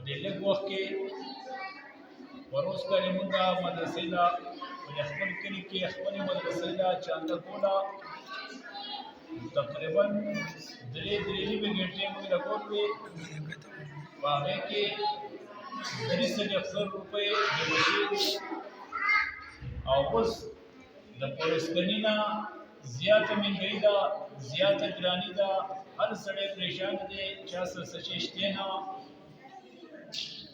دې لږ وخت کې پروس کالي مونږه مدرسې ته په خپل کلي کې خپلې مدرسې ته چانده کوله تقریبا درې نیمې ګنټې مونږ لګولې په هغې کې 300 روپۍ جمع شوي او اوس د پروسکني نه زیاته مهنګۍ ده زیاته ګراني ده هر سړی پریشان دی چا سره څه شی شتی نه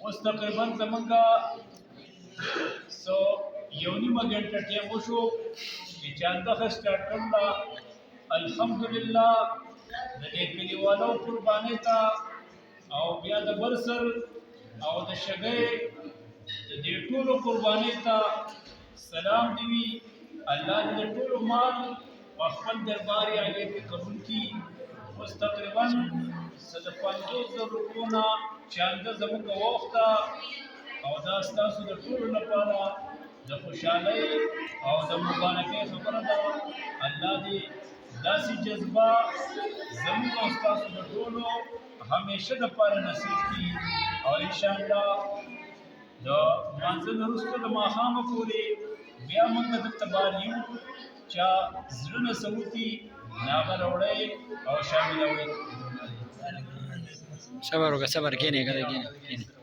اوس تقریبا زمونږه یو نیمه ګنټه ټیم وشو چې چانده ښه سټارټ کړله الحمدلله د دې کلیوالو قربانۍ ته او بیا د برسر او د شګۍ د دې ټولو قربانۍ ته سلام دی وي الله دې د ټولو مال په خپل دربار یې هغې کې قبول کړي اوس تقریبا څه د 50,000 روپیو نه چانده زموږ واوښته او دا ستاسو د ټولو لپاره د خوشحالۍ او د مبارکۍ خبره ده الله دې داسې جذبه زموږ او ستاسو د ټولو همیشه دپاره نصیب کړي او انشاءالله د لمانځه نه وروسته د ماښامه پورې بیا موږ به دلته بار یو چا زړه نه څه وکړي هغه راوړئ او شاملوئ صبر وکړه صبر کښېنئ کښېنئ